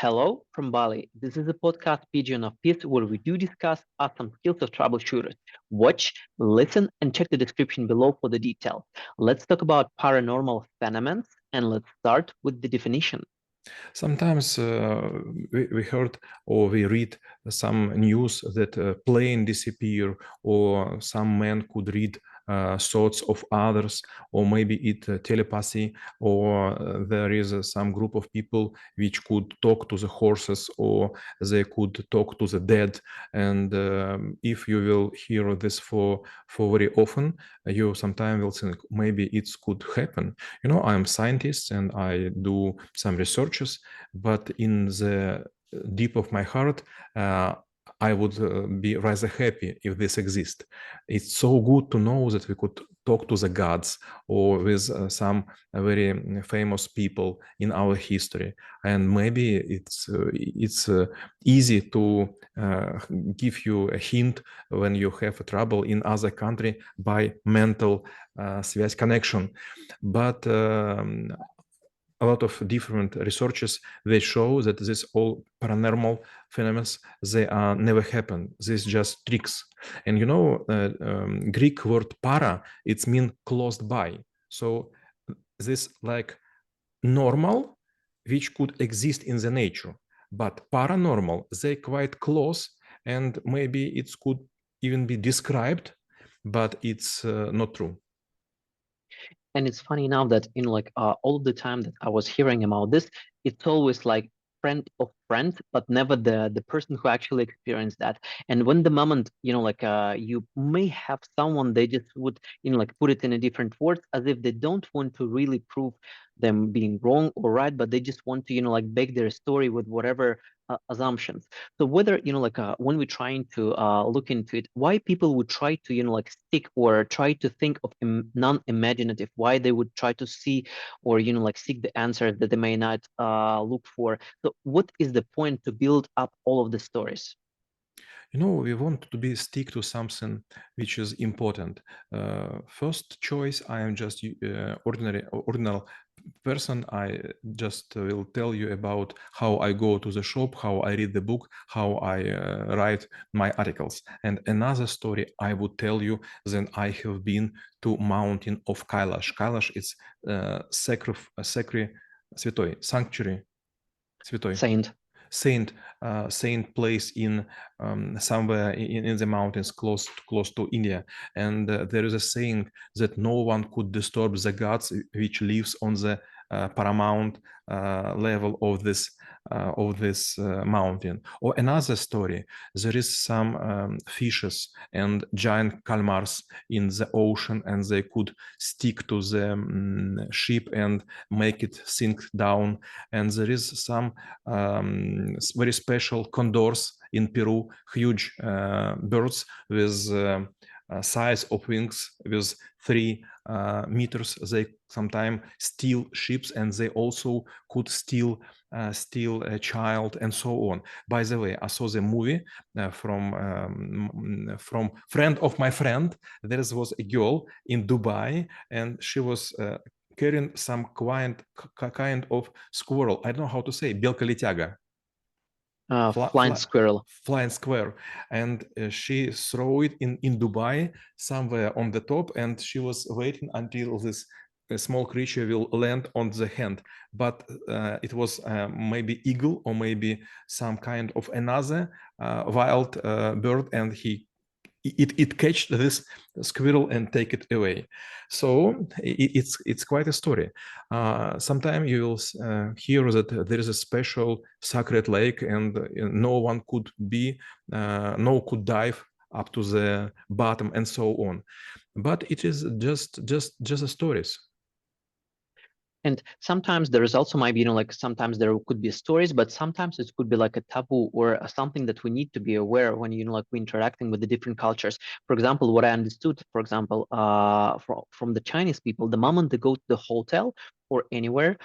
Hello from Bali. This is a podcast pigeon of peace where we do discuss awesome skills of troubleshooters. Watch, listen, and check the description below for the details. Let's talk about paranormal phenomena and let's start with the definition. Sometimes we heard or we read some news that plane disappear, or some man could read thoughts of others, or maybe it telepathy, or there is some group of people which could talk to the horses, or they could talk to the dead. And if you will hear this for very often, you sometimes will think maybe it could happen. I am scientist and I do some researches, but in the deep of my heart, I would be rather happy if this exists. It's so good to know that we could talk to the gods or with some very famous people in our history, and maybe it's easy to give you a hint when you have a trouble in other country by mental связь connection. But a lot of different researches, they show that this all paranormal phenomena, they never happen. This just tricks. And Greek word para, it's mean closed by. So this like normal, which could exist in the nature, but paranormal, they quite close, and maybe it could even be described, but it's not true. And it's funny now that all of the time that I was hearing about this, it's always like friend of friends, but never the person who actually experienced that. And when the moment you may have someone, they just would put it in a different words, as if they don't want to really prove them being wrong or right, but they just want to bake their story with whatever assumptions. So whether when we're trying to look into it, why people would try to stick or try to think of non-imaginative, why they would try to see or seek the answer that they may not look for. So what is the point to build up all of the stories? We want to be stick to something which is important. First choice, I am just ordinary person. I just will tell you about how I go to the shop, how I read the book, how I write my articles. And another story I would tell you, then I have been to mountain of Kailash. Kailash is sacred, святой, sanctuary, святой. Saint place in somewhere in the mountains close to India, and there is a saying that no one could disturb the gods which lives on the paramount level of this mountain. Or another story, there is some fishes and giant calmars in the ocean, and they could stick to the ship and make it sink down. And there is some very special condors in Peru, huge birds with size of wings with 3 meters. They sometimes steal ships, and they also could steal a child, and so on. By the way, I saw the movie from friend of my friend. There was a girl in Dubai, and she was carrying some kind of squirrel. I don't know how to say, белка-летяга. Flying squirrel. Flying square, and she threw it in Dubai somewhere on the top, and she was waiting until this small creature will land on the hand, but it was maybe eagle or maybe some kind of another wild bird, and it catch this squirrel and take it away. So it's quite a story. Sometime you will hear that there is a special sacred lake, and no one could could dive up to the bottom, and so on. But it is just a stories. And sometimes there is also maybe, sometimes there could be stories, but sometimes it could be like a taboo or something that we need to be aware of when, we're interacting with the different cultures. For example, what I understood, for example, from the Chinese people, the moment they go to the hotel or anywhere,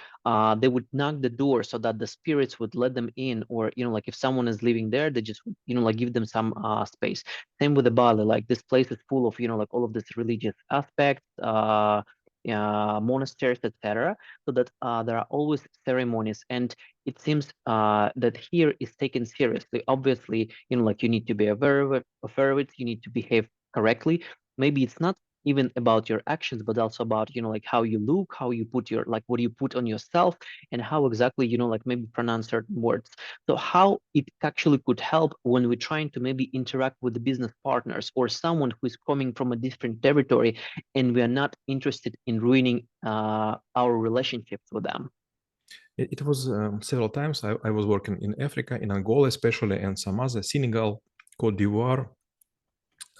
they would knock the door so that the spirits would let them in, or, if someone is living there, they just, give them some space. Same with the Bali, like this place is full of, all of this religious aspects, monasteries, etc. So that there are always ceremonies, and it seems that here is taken seriously. Obviously, like you need to be aware of it, you need to behave correctly. Maybe it's not even about your actions, but also about like how you look, how you put your like what you put on yourself, and how exactly like maybe pronounce certain words. So how it actually could help when we're trying to maybe interact with the business partners or someone who is coming from a different territory, and we are not interested in ruining our relationships with them. It was several times. I was working in Africa, in Angola especially, and some other, Senegal, Cote d'Ivoire.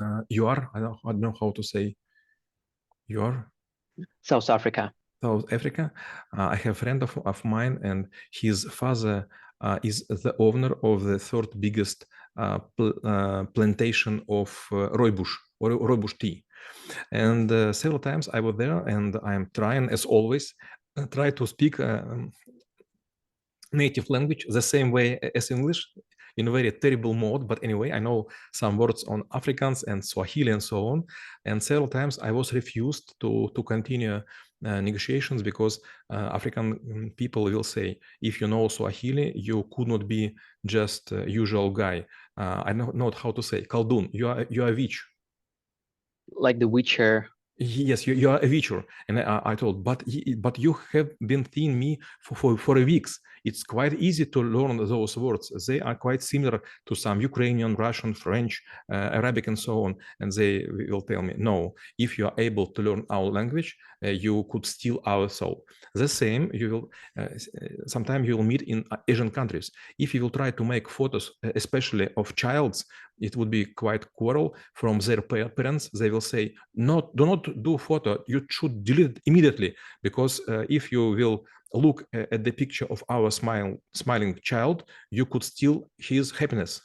I don't know how to say South Africa. South Africa. I have a friend of mine, and his father is the owner of the third biggest plantation of rooibos tea. And several times I was there, and I'm trying, as always, try to speak native language the same way as English, in a very terrible mode. But anyway, I know some words on Afrikaans and Swahili and so on. And several times I was refused to continue negotiations because African people will say, if you know Swahili, you could not be just a usual guy. I don't know how to say, Kaldun, you are a witch. Like the Witcher. Yes, you are a witcher. And I told, but you have been seeing me for a weeks. It's quite easy to learn those words. They are quite similar to some Ukrainian, Russian, French, Arabic, and so on. And they will tell me, no, if you are able to learn our language, you could steal our soul. The same, you will sometimes you will meet in Asian countries. If you will try to make photos, especially of childs, it would be quite quarrel from their parents. They will say, no, do not do photo. You should delete it immediately, because if you will look at the picture of our smiling child, you could steal his happiness.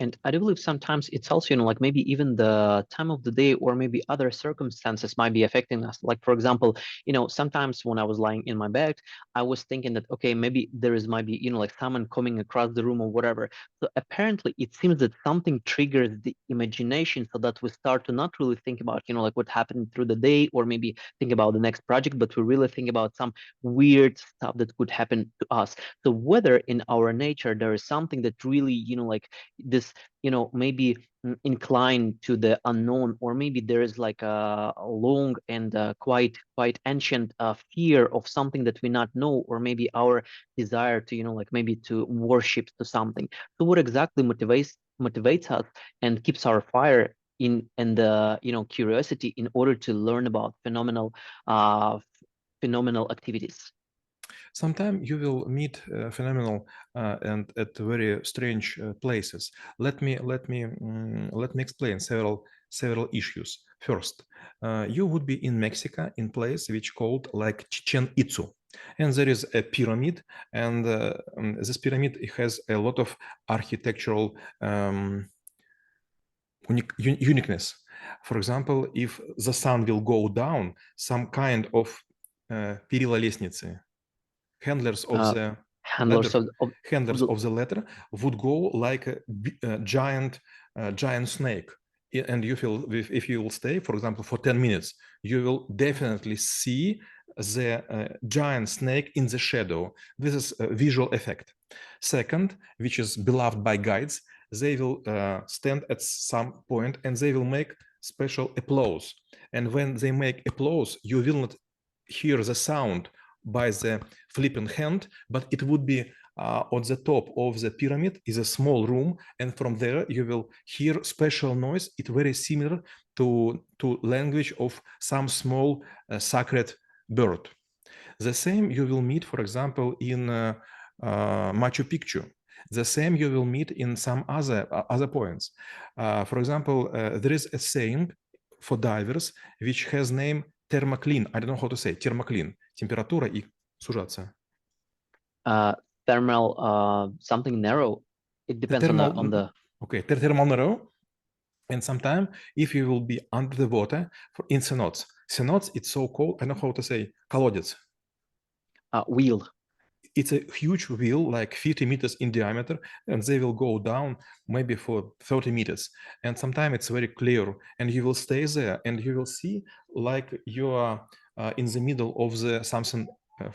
And I do believe sometimes it's also, like maybe even the time of the day or maybe other circumstances might be affecting us. Like, for example, sometimes when I was lying in my bed, I was thinking that, okay, maybe might be, like someone coming across the room or whatever. So apparently it seems that something triggers the imagination so that we start to not really think about, like what happened through the day or maybe think about the next project, but we really think about some weird stuff that could happen to us. So whether in our nature there is something that really, like this maybe inclined to the unknown, or maybe there is like a long and quite ancient fear of something that we not know, or maybe our desire to like maybe to worship to something. So what exactly motivates us and keeps our fire in and the curiosity in order to learn about phenomenal activities? Sometimes you will meet phenomenal and at very strange places. Let me explain several issues. First, you would be in Mexico in place which called like Chichen Itzu, and there is a pyramid, and this pyramid has a lot of architectural uniqueness. For example, if the sun will go down, some kind of перила лестницы, handlers of the Handlers of the ladder would go like a giant snake. And you feel, if you will stay, for example, for 10 minutes, you will definitely see the giant snake in the shadow. This is a visual effect. Second, which is beloved by guides, they will stand at some point and they will make special applause. And when they make applause, you will not hear the sound by the flipping hand, but it would be on the top of the pyramid is a small room, and from there you will hear special noise. It's very similar to language of some small sacred bird. The same you will meet, for example, in Machu Picchu. The same you will meet in some other points. For example, there is a saying for divers which has name thermocline. I don't know how to say thermocline. Температура и сужаться. Thermal, something narrow. It depends on the. Okay, thermal narrow. And sometimes if you will be under the water in cenotes, it's so cold. I don't know how to say колодец. Wheel. it's a huge wheel, like 50 meters in diameter, and they will go down maybe for 30 meters. And sometimes it's very clear, and you will stay there, and you will see like you are in the middle of the something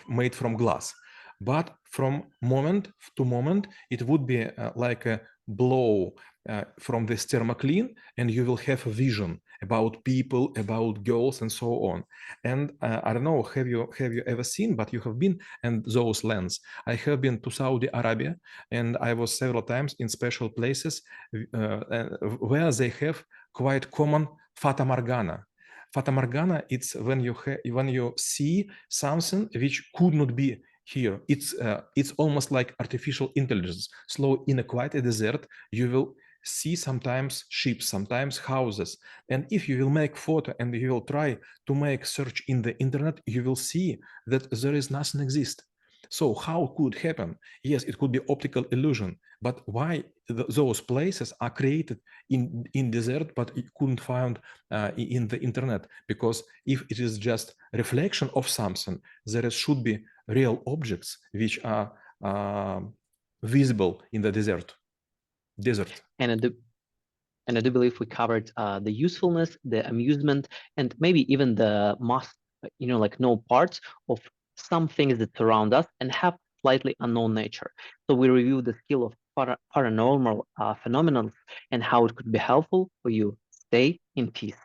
made from glass. But from moment to moment, it would be like a blow from this thermocline, and you will have a vision about people, about girls, and so on. And I don't know, have you ever seen, but you have been in those lands. I have been to Saudi Arabia, and I was several times in special places where they have quite common Fata Morgana. Fata Morgana, it's when you see something which could not be here. It's almost like artificial intelligence. So in a quiet desert, you will see sometimes ships, sometimes houses. And if you will make photo and you will try to make search in the internet, you will see that there is nothing exist. So how could happen? Yes, it could be optical illusion, but why those places are created in desert, but you couldn't find in the internet? Because if it is just reflection of something, there should be real objects which are visible in the desert. And I do believe we covered the usefulness, the amusement, and maybe even the must, like no parts of some things that surround us and have slightly unknown nature. So we review the skill of paranormal phenomena and how it could be helpful for you. Stay in peace.